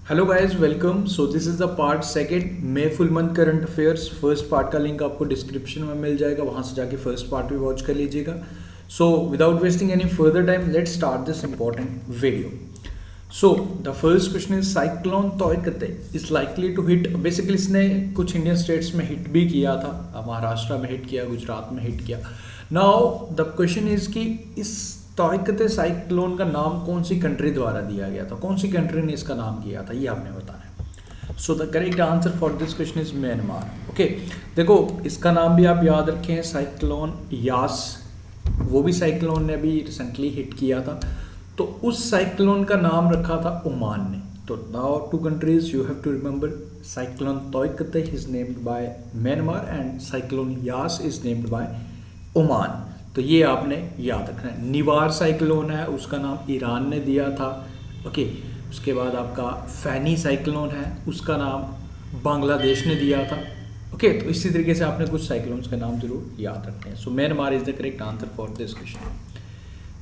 Hello guys, welcome. So this is the part second may full month current affairs. First part का link आपको description में मिल जाएगा, वहाँ से जाके फर्स्ट पार्ट भी वॉच कर लीजिएगा। So without wasting any further time, let's start this important video. So the first question is cyclone Tauktae is likely to hit. Basically इसने कुछ इंडियन स्टेट्स में हिट भी किया था, महाराष्ट्र में हिट किया, गुजरात में हिट किया। नाउ द क्वेश्चन इज कि इस तोयकते साइक्लोन का नाम कौन सी कंट्री द्वारा दिया गया था, कौन सी कंट्री ने इसका नाम किया था, ये आपने बताना है। So the correct answer for this question is Myanmar. Okay, देखो इसका नाम भी आप याद रखें, साइक्लोन यास। वो भी साइक्लोन ने अभी रिसेंटली हिट किया था, तो उस साइक्लोन का नाम रखा था ओमान ने। तो now two countries you have to remember, cyclone Tauktae is named by Myanmar and cyclone Yaas is named by Oman. तो ये आपने याद रखना है। निवार साइक्लोन है, उसका नाम ईरान ने दिया था। ओके, उसके बाद आपका फैनी साइक्लोन है, उसका नाम बांग्लादेश ने दिया था। ओके, तो इसी तरीके से आपने कुछ साइक्लोन्स का नाम जरूर याद रखते हैं। So Myanmar is the correct answer for this question.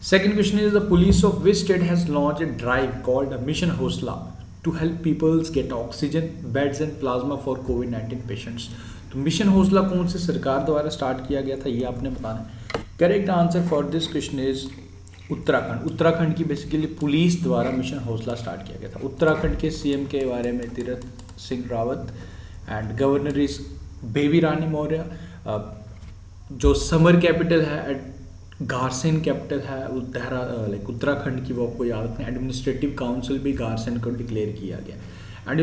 Second question is the police of which state has launch a drive called mission Hausla to help peoples get oxygen, beds and plasma for कोविड-19 patients. तो mission Hausla कौन सी सरकार द्वारा start किया गया था, ये आपने बताना है। Correct answer for this question is Uttarakhand. Uttarakhand की बेसिकली पुलिस द्वारा मिशन हौसला स्टार्ट किया गया था। उत्तराखंड के सीएम के बारे में Tirath Singh Rawat and governor is Baby Rani Maurya. जो समर कैपिटल है गारसेन कैपिटल है उत्तराखंड की, वो आपको याद रखना है। एडमिनिस्ट्रेटिव काउंसिल भी गारसेन को डिक्लेयर किया गया। एंड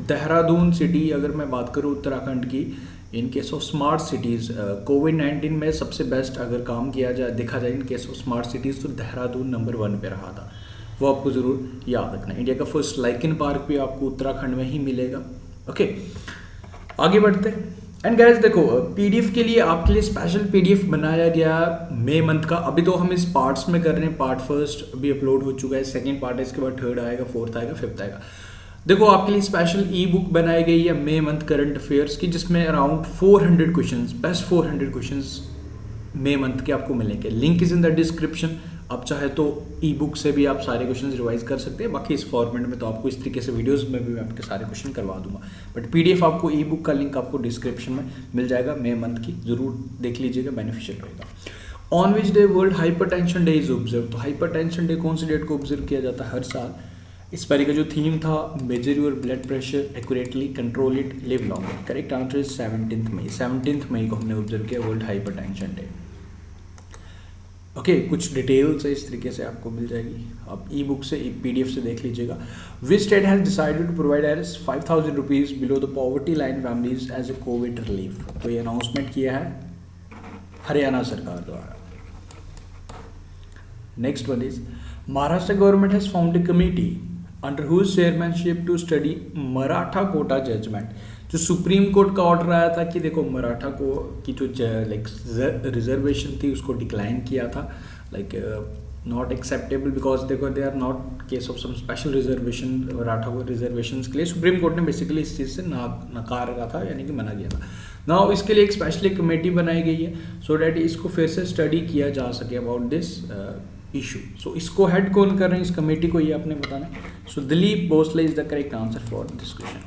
देहरादून सिटी, अगर मैं बात करूँ उत्तराखंड की, in case of smart cities, कोविड-19 में सबसे बेस्ट अगर काम किया जाए, देखा जाए in case of smart cities, तो देहरादून नंबर 1 पे रहा था। वो आपको ज़रूर याद रखना है। इंडिया का फर्स्ट लाइकन पार्क भी आपको उत्तराखंड में ही मिलेगा। ओके, आगे बढ़ते हैं। एंड गाइस देखो, पीडीएफ के लिए आपके लिए स्पेशल पीडीएफ बनाया गया मई मंथ का। अभी तो हम इस पार्ट्स में कर रहे हैं। पार्ट फर्स्ट भी अपलोड हो चुका है, सेकेंड पार्ट है, इसके बाद थर्ड आएगा, फोर्थ आएगा, फिफ्थ आएगा। देखो आपके लिए स्पेशल ई बुक बनाई गई है मई मंथ करंट अफेयर्स की, जिसमें अराउंड 400 क्वेश्चंस, बेस्ट 400 क्वेश्चंस मई मंथ के आपको मिलेंगे। Link is in the description. आप चाहे तो ई बुक से भी आप सारे क्वेश्चंस रिवाइज कर सकते हैं। बाकी इस फॉर्मेट में तो आपको इस तरीके से वीडियोस में भी मैं आपके सारे क्वेश्चन करवा दूंगा। बट पीडीएफ आपको ई बुक का लिंक आपको डिस्क्रिप्शन में मिल जाएगा मई मंथ की, जरूर देख लीजिएगा, बेनिफिशियल रहेगा। On which day world hypertension day is observe. तो हाइपरटेंशन डे कौन सी डेट को ऑब्जर्व किया जाता है हर साल। इस बारी का जो थीम था, major your blood pressure accurately, control it, live longer. Correct answer is 17 मई। 17 मई को हमने ऑब्जर्व किया वर्ल्ड हाइपरटेंशन डे। ओके, कुछ डिटेल्स है इस तरीके से आपको मिल जाएगी, आप ई बुक से, पीडीएफ से देख लीजिएगा। Which state has decided to provide as 5000 rupees below the poverty line families as a covid relief. तो ये अनाउंसमेंट किया है हरियाणा सरकार द्वारा। Next one is Maharashtra government has found a committee under whose chairmanship to study Maratha quota judgment. जो Supreme Court का order आया था कि देखो मराठा को की जो रिजर्वेशन थी उसको डिक्लाइन किया था, नॉट एक्सेप्टेबल बिकॉज देखो they are not case of some special reservation. Maratha को रिजर्वेशन के लिए सुप्रीम कोर्ट ने बेसिकली इस चीज़ से नकार रखा था, यानी कि मना किया था। नाउ इसके लिए एक स्पेशली कमेटी बनाई गई है सो डैट इसको फिर से स्टडी किया जा सके अबाउट दिस इशू। सो इसको हेड कौन कर रहे हैं इस कमेटी को, ये आपने बताना है। So Dilip Bhosale is the correct answer for this question.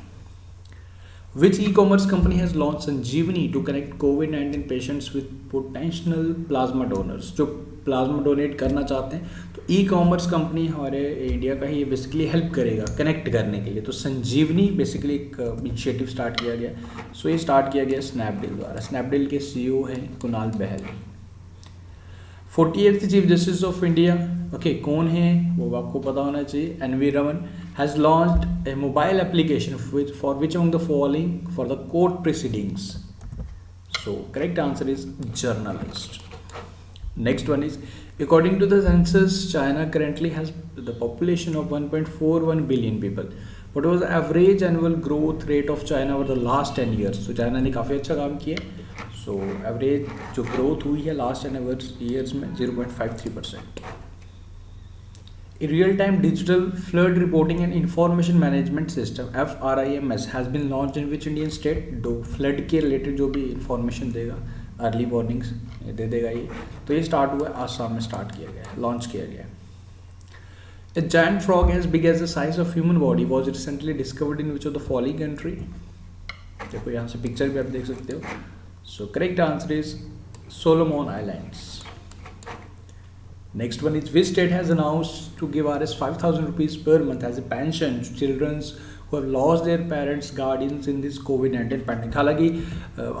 Which e commerce company has launch Sanjeevani to connect कोविड-19 patients with potential plasma donors. जो प्लाज्मा डोनेट करना चाहते हैं, तो ई कॉमर्स कंपनी हमारे इंडिया का ही बेसिकली हेल्प करेगा कनेक्ट करने के लिए। तो संजीवनी बेसिकली एक इनिशिएटिव स्टार्ट किया गया। सो ये स्टार्ट किया गया स्नैपडील द्वारा। स्नैपडील के सीईओ हैं Kunal Bahl. 48th chief justice of India, okay, कौन है वो आपको पता होना चाहिए, NV Raman, has launched a mobile application for which among the following for the court proceedings. So correct answer is journalist. Next one is according to the census China currently has the population of 1.41 billion people. What was the average annual growth rate of China over the last 10 years। तो China ने काफ़ी अच्छा काम किया। So average जो growth हुई है last 10 years में 0.53%। Real time digital flood reporting and information management system FRIMS has been launch in which Indian state. दो फ्लड के रिलेटेड जो भी इंफॉर्मेशन देगा, अर्ली वार्निंग्स दे देगा ये, तो ये स्टार्ट हुआ है आसाम में, स्टार्ट किया गया है, लॉन्च किया गया है। A giant frog as big as the size of human body was recently discovered in which of the following country? देखो यहाँ से पिक्चर भी आप देख सकते हो. So correct answer is Solomon Islands. Next one is which state has announced to give Rs 5,000 rupees per month as a pension to children who have lost their parents guardians in this COVID-19 pandemic. हालांकि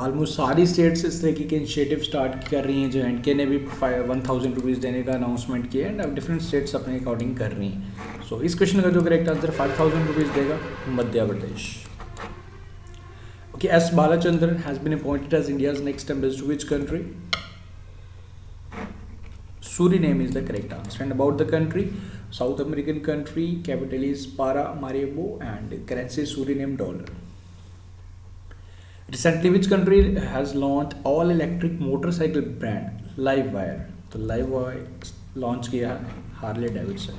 almost सारी states इस तरह के initiative start कर रही हैं. जो and के ने भी 1,000 रुपीज़ देने का अनाउंसमेंट किया एंड अब डिफरेंट स्टेट्स अपने अकॉर्डिंग कर रही हैं. सो इस क्वेश्चन का जो करेक्ट आंसर 5,000 रुपीज़ देगा Madhya Pradesh. Okay, S. Balachandran has been appointed as India's next ambassador to which country? Suriname is the correct answer. And about the country, South American country, capital is Paramaribo and currency is Suriname dollar. Recently, which country has launched all-electric motorcycle brand Livewire? तो Livewire launch किया Harley Davidson.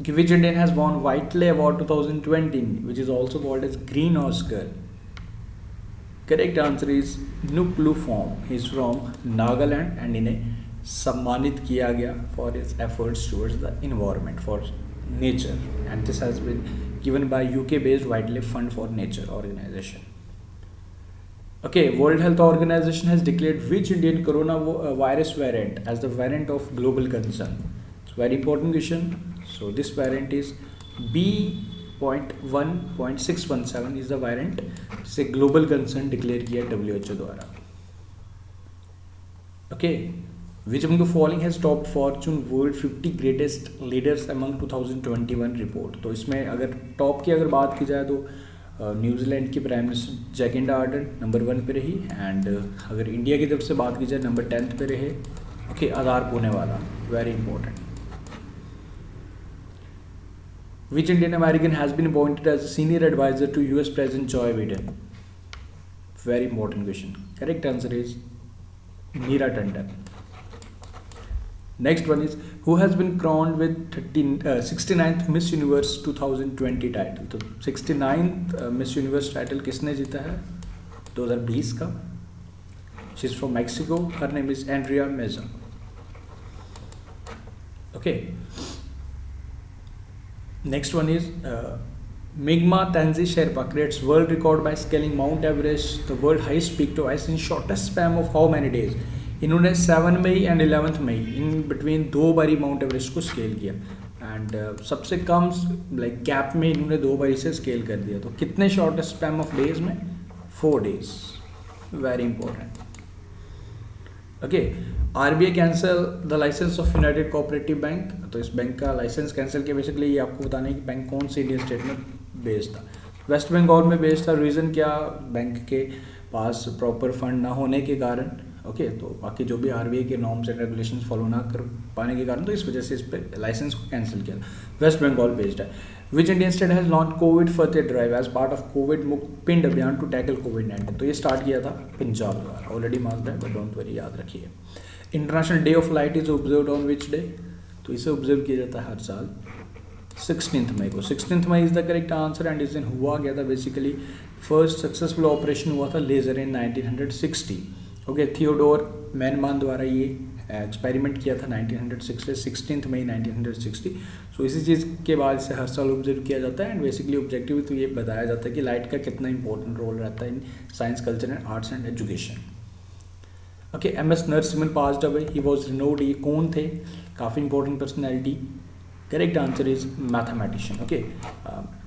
Okay, which Indian has won Whiteley Award 2020, which is also called as Green Oscar? Correct answer is Nuklu Form. He is from Nagaland and इन्हें सम्मानित किया गया for his efforts towards the environment, for nature, and this has been given by UK-based Whiteley Fund for Nature organization. Okay, World Health Organization has declared which Indian coronavirus variant as the variant of global concern? It's a very important question. So this variant is B.1.617 is the variant जिसे global concern declare किया WHO द्वारा. Okay, which among the following has topped Fortune World 50 Greatest Leaders among 2021 report? तो इसमें अगर top की अगर बात की जाए तो न्यूजीलैंड की prime minister Jacinda Ardern number 1 पे रही एंड अगर इंडिया की तरफ से बात की जाए नंबर 10 पे रहे. Okay, Adar Poonawalla, very important. Which Indian American has been appointed as a senior advisor to US President Joe Biden? Very important question. Correct answer is Neera Tandon. Next one is who has been crowned with 69th Miss Universe 2020 title? तो 69th Miss Universe title किसने जीता है 2020 का? She is from Mexico. Her name is Andrea Meza. Okay. Next one is Migma Tanzi Sherpa creates world record by scaling Mount Everest, the world highest peak to ice in shortest span of how many days? इन्होंने 7 मई and 11 May in between 2 बारी mount Everest को scale किया and सबसे कम like gap में इन्होंने 2 बारी से scale कर दिया. तो कितने शॉर्टेस्ट स्पैम ऑफ डेज में? 4 days. Very important. Okay, RBI cancel the licence of United Cooperative Bank. तो इस बैंक का लाइसेंस कैंसिल किया. बेसिकली ये आपको बताना है कि बैंक कौन से इंडियन स्टेट में बेस्ड था. वेस्ट बंगाल में बेस्ड था. रीज़न क्या? बैंक के पास प्रॉपर फंड ना होने के कारण. ओके, तो बाकी जो भी RBI के नॉर्म्स एंड रेगुलेशंस फॉलो ना कर पाने के कारण तो इस वजह से इस पर लाइसेंस को कैंसिल किया. वेस्ट बंगाल बेस्ड है. Which Indian state has launch covid Fateh drive as part of covid Mukt Pind अभियान टू टैकल COVID-19? तो ये स्टार्ट किया था पंजाब द्वारा. ऑलरेडी मार्क्ड है बट डोंट वरी, याद रखिए. International day of light is observed on which day? तो इसे ऑब्जर्व किया जाता है हर साल 16 मई को. 16 May is the correct answer and इस दिन हुआ गया था बेसिकली फर्स्ट सक्सेसफुल ऑपरेशन हुआ था लेजर इन 1960. ओके, थियोडोर मैनमान द्वारा ये एक्सपेरिमेंट किया था 1960 16 मई 1960. सो इसी चीज़ के बाद इसे हर साल ऑब्जर्व किया जाता है एंड बेसिकली ऑब्जेक्टिव तो ये बताया जाता है कि लाइट का कितना इंपॉर्टेंट रोल रहता है in science, culture and arts and education. Okay, MS Narasimhan passed away. He was renowned. ये कौन थे? काफ़ी important personality. Correct answer is mathematician. Okay,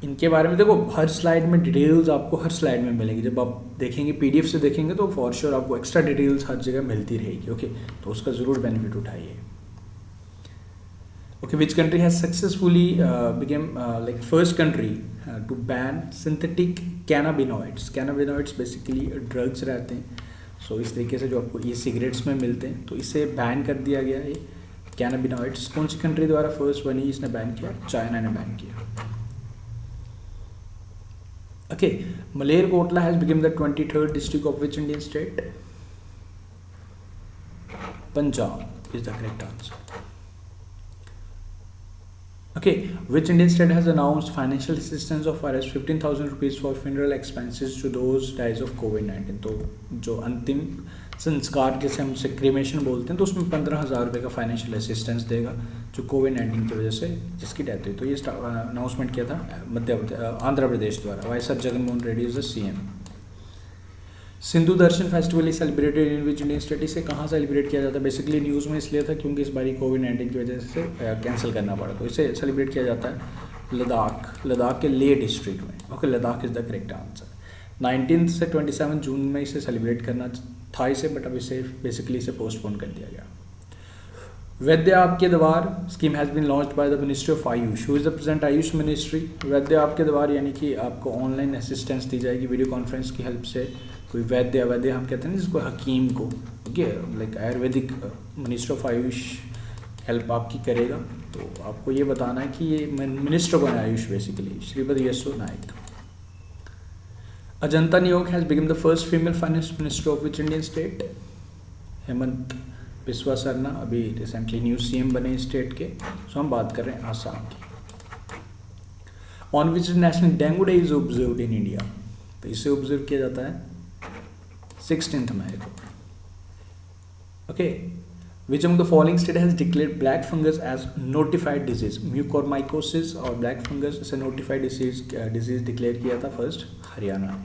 इनके बारे में देखो हर स्लाइड में डिटेल्स आपको हर स्लाइड में मिलेगी. जब आप देखेंगे PDF से देखेंगे तो फॉर श्योर आपको एक्स्ट्रा डिटेल्स हर जगह मिलती रहेगी. ओके, तो उसका ज़रूर बेनिफिट उठाइए. Okay, which country has successfully became like first country to ban synthetic cannabinoids. Cannabinoids basically drugs रहते हैं. सो इस तरीके से जो आपको ई सिगरेट्स में मिलते हैं तो इसे बैन कर दिया गया है. कैनाबिनॉइड्स कौन सी कंट्री द्वारा फर्स्ट बनी इसने बैन किया? चाइना ने बैन किया. Okay, Malerkotla has become the 23rd district of which Indian state? Punjab is the correct answer. Okay, which Indian state has announced financial assistance of Rs 15,000 rupees for funeral expenses to those dies of COVID-19? तो जो अंतिम संस्कार, जैसे हम cremation बोलते हैं, तो उसमें 15,000 रुपये का फाइनेंशियल असिस्टेंस देगा जो कोविड-19 की वजह से जिसकी डेथ हुई। तो ये अनाउंसमेंट किया था आंध्र प्रदेश द्वारा। Y S Jaganmohan Reddy is the CM. Sindhu Darshan festival is celebrated in which Indian state. इसे कहाँ सेलिब्रेट किया जाता है? बेसिकली न्यूज़ में इसलिए था क्योंकि इस बारी कोविड-19 की वजह से कैंसिल करना पड़ा, तो इसे सेलिब्रेट किया जाता है लद्दाख के लेह डिस्ट्रिक्ट में। Okay, Ladakh is the correct answer. 19 से 27 जून में इसे सेलिब्रेट करना था इसे, बट अब इसे बेसिकली इसे पोस्टपोन कर दिया गया। Vaidya Aapke Dwar scheme has been launched by the ministry of Ayush. Who is the present Ayush ministry? Vaidya Aapke द्वार यानी कि आपको ऑनलाइन असिस्टेंस दी जाएगी वीडियो कॉन्फ्रेंस की हेल्प से। कोई वैद्य हम कहते हैं ना जिसको हकीम को, okay, like Ayurvedic, minister of Ayush help आपकी करेगा। तो आपको ये बताना है कि ये मिनिस्टर कौन है Ayush, basically Shripad Yesso Naik. Ajanta Neog has become the first female finance minister of which Indian state? Himanta Biswa Sarma अभी रिसेंटली न्यू सीएम बने स्टेट के। सो हम बात कर रहे हैं आसाम की। On which national dengue day is observed in India? तो इसे ऑब्जर्व किया जाता है 16 मई को। Okay, which among the following state has declared black fungus as notified disease? Mucormycosis और ब्लैक फंगस से नोटिफाइड डिजीज डिक्लेयर किया था first Haryana.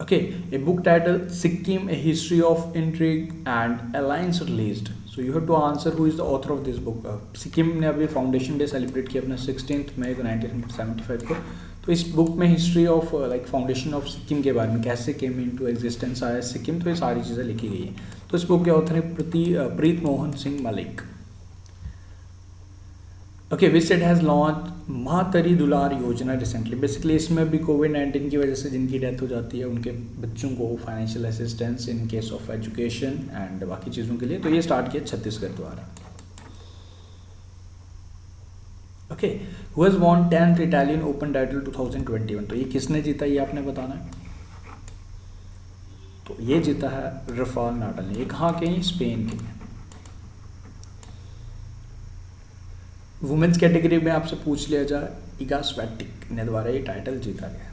Okay, a book titled Sikkim, A History of Intrigue and Alliance released. So you have to answer who is the author of this book. Sikkim ने अभी foundation day celebrate किया अपना 16 मई को 1975 को। तो इस बुक में history of like foundation of Sikkim के बारे में, कैसे केम इनटू एग्जिस्टेंस आया सिक्किम, तो ये सारी चीज़ें लिखी गई हैं। तो इस बुक के ऑथर है Preet Mohan Singh Malik. Okay, which state has launch Matri Dular Yojana recently? Basically इसमें भी कोविड-19 की वजह से जिनकी डेथ हो जाती है उनके बच्चों को financial assistance in case of education and बाकी चीज़ों के लिए, तो ये स्टार्ट किया छत्तीसगढ़ द्वारा। Okay, who has won 10th Italian open title 2021? तो ये किसने जीता ये आपने बताना है। तो ये जीता है रफाल नाडाल ने। ये कहाँ के हैं? स्पेन के। वुमेन्स कैटेगरी में आपसे पूछ लिया जाए, इगा स्वेटिक ने द्वारा ये टाइटल जीता गया।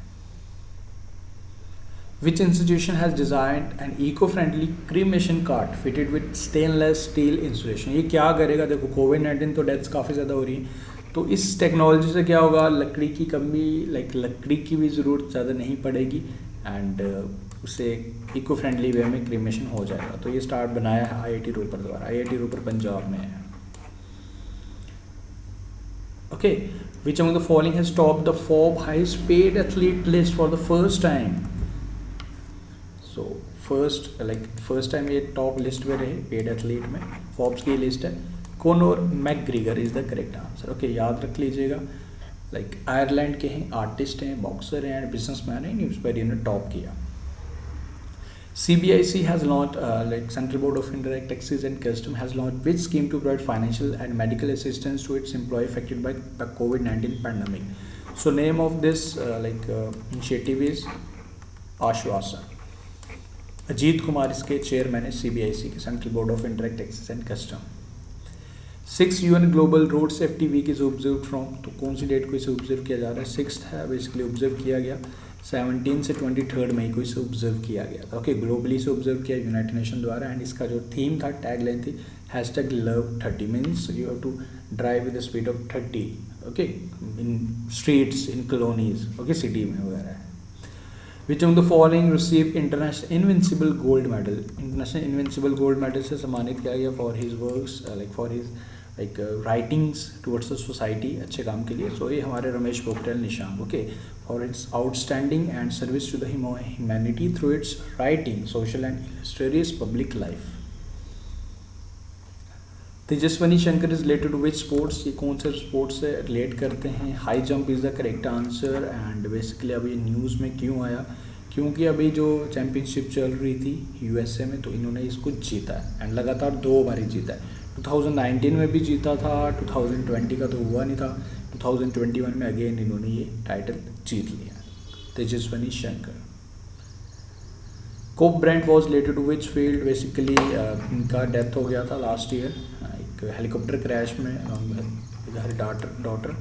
Which institution has designed an eco friendly cremation cart fitted with stainless steel insulation? ये क्या करेगा? देखो कोविड-19 तो डेथ्स काफ़ी ज़्यादा हो रही हैं, तो इस टेक्नोलॉजी से क्या होगा, लकड़ी की कमी, लाइक लकड़ी की भी ज़रूरत ज़्यादा नहीं पड़ेगी एंड उससे इको फ्रेंडली वे में क्रीमेशन हो जाएगा। तो ये स्टार्ट बनाया है IIT रोपर द्वारा। IIT रोपर पंजाब में है। Okay, which among the following has topped the Forbes highest paid athlete list for the first time? So first time ये टॉप लिस्ट में रहे पेड एथलीट में, फोर्ब्स की लिस्ट है। Conor McGregor is the correct answer. Okay, याद रख लीजिएगा, like Ireland के हैं, आर्टिस्ट हैं, बॉक्सर हैं एंड बिजनेसमैन हैं, इस पर इन्होंने टॉप किया। CBIC has launched, like Central Board of Indirect Taxes and Custom has launched which scheme to provide financial and medical assistance to its employee affected by the COVID-19 pandemic? So name of this initiative is Ashwasan। Ajit Kumar इसके chairman है CBIC के, Central Board of Indirect Taxes and Custom. 6 UN global road safety week is observe from? तो कौन सी date को इसे observe किया जा रहा है? 6th है बेसिकली ऑब्जर्व किया गया। 17 से 23 मई को इसे ऑब्जर्व किया गया था। ओके, ग्लोबली से ऑब्जर्व किया यूनाइटेड नेशन द्वारा एंड इसका जो थीम था, टैग लाइन थी #love30 means you have to drive with the speed of 30, okay, in streets, in colonies, okay, city में वगैरह। Which of the following receive international invincible gold medal? International invincible gold medal से सम्मानित किया गया for his works, like for his writings towards the society, अच्छे काम के लिए। सो ये हमारे Ramesh Pokhriyal Nishank, okay, for its outstanding and service to the humanity through its writing, social and illustrious public life. Tejaswini Shankar is related to which sports? ये कौन से sports से रिलेट करते हैं? High jump is the correct answer and basically अभी news में क्यों आया, क्योंकि अभी जो चैम्पियनशिप चल रही थी USA में, तो इन्होंने इसको जीता है एंड लगातार 2 बार जीता है। 2019 में भी जीता था, 2020 का तो हुआ नहीं था, 2021 में अगेन इन्होंने ये टाइटल जीत लिया। Tejaswini Shankar. Kobe Bryant was related to which field? Basically इनका डेथ हो गया था लास्ट ईयर एक हेलीकॉप्टर क्रैश में, हर डॉटर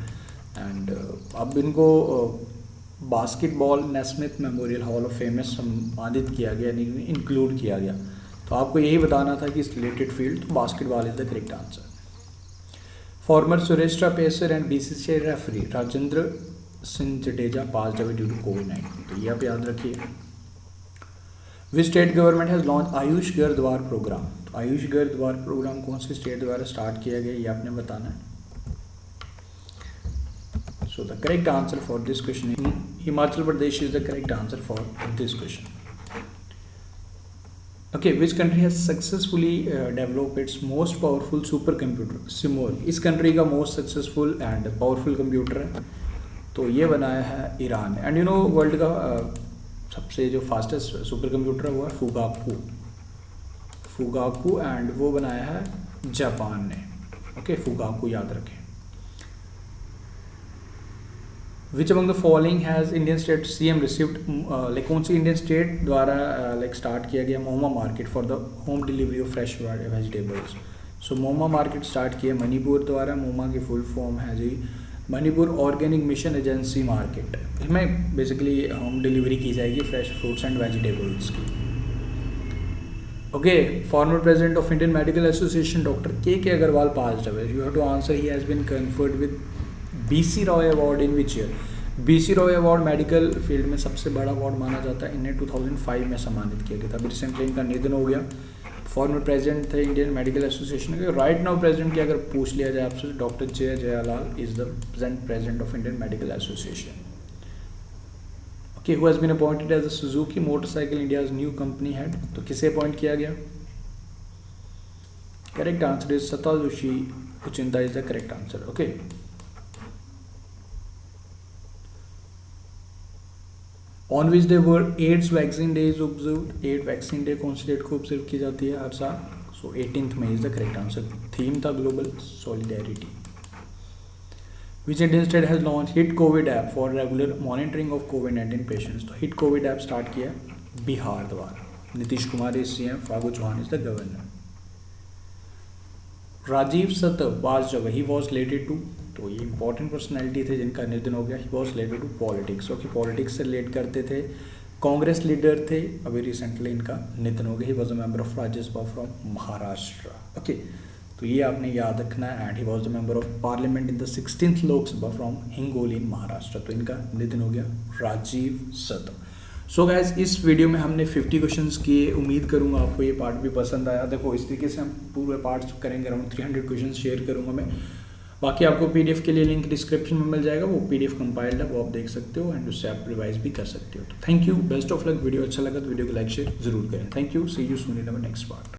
एंड अब इनको basketball Naismith memorial hall of fame में सम्मानित किया गया, यानी इंक्लूड किया गया। तो आपको यही बताना था कि इस रिलेटेड फील्ड, तो basketball is the correct answer. Former Suresh pacer and BCCI referee Rajendra Singh Jadeja passed away due to कोविड-19, तो ये आप याद रखिए। Which state government has launch Ayush Ghar Dwar programme, तो आयुष घर द्वार प्रोग्राम कौन से स्टेट द्वारा स्टार्ट किया गया, ये आपने बताना है। So the correct answer for this question, Himachal Pradesh is the correct answer for this question. Okay, which country has successfully developed its most powerful supercomputer Simorgh? इस कंट्री का most successful and powerful computer है, तो ये बनाया है Iran ने। And you know world का सबसे जो फास्टेस्ट सुपर कंप्यूटर है वो है फुगाकू एंड वो बनाया है जापान ने। ओके, फुगाकू याद रखें। Which among the following has Indian state CM received, like कौन सी इंडियन स्टेट द्वारा लाइक स्टार्ट किया गया MOMA market for the home delivery of fresh vegetables. So MOMA market start किया मणिपुर द्वारा। मोमा की फुल फॉर्म है जी Manipur organic mission agency market. इसमें बेसिकली होम डिलीवरी की जाएगी फ्रेश फ्रूट्स एंड वेजिटेबल्स की। Okay, former president of Indian medical association doctor के Agarwal passed away. You have to answer, he has been conferred with BC Roy award in which year. BC Roy award medical field में सबसे बड़ा award माना जाता है, इन्हें 2005 में सम्मानित किया गया था। अभी रिसेंटली इनका निधन हो गया। फॉर्मर प्रेसिडेंट थे इंडियन मेडिकल एसोसिएशन के। राइट नाउ प्रेसिडेंट की अगर पूछ लिया जाए आपसे, doctor Jayalal is the present president of Indian medical association. Okay, who has been appointed as the Suzuki motorcycle India's new company head, तो किसे अपॉइंट किया गया? Correct answer is Satoshi Uchida is the correct answer. Okay, on which day world AIDS vaccine day is observed. AIDS vaccine day कौन सी date को observe की जाती है हर साल? सो 18 मई is the correct answer. Theme था global solidarity. Which Indian state has launch hit covid app for regular monitoring of कोविड-19 पेशेंट्स, तो हिट कोविड ऐप स्टार्ट किया बिहार द्वारा। Nitish Kumar is CM, Phagu Chauhan is the governor. Rajeev Satav passed away, he was related to, तो ये important personality थे जिनका निधन हो गया। He was related to politics, okay, politics से रिलेट करते थे, कांग्रेस लीडर थे, अभी रिसेंटली इनका निधन हो गया। He was a member of Rajya Sabha from Maharashtra. Okay, तो ये आपने याद रखना है। And he was the member of parliament in the 16th Lok Sabha from Hingoli in Maharashtra, तो इनका निधन हो गया राजीव सतव। सो गाइज, इस वीडियो में हमने 50 क्वेश्चंस किए। उम्मीद करूंगा आपको ये पार्ट भी पसंद आया। देखो, इस तरीके से हम पूरे पार्ट्स करेंगे, अराउंड 300 क्वेश्चंस शेयर करूंगा मैं। बाकी आपको पीडीएफ के लिए लिंक डिस्क्रिप्शन में मिल जाएगा, वो पीडीएफ कंपाइल्ड है, वो आप देख सकते हो एंड उससे आप रिवाइज भी कर सकते हो। तो thank you, best of luck. Video अच्छा लगा तो वीडियो को लाइक शेयर जरूर करें। Thank you, see you soon in our next part.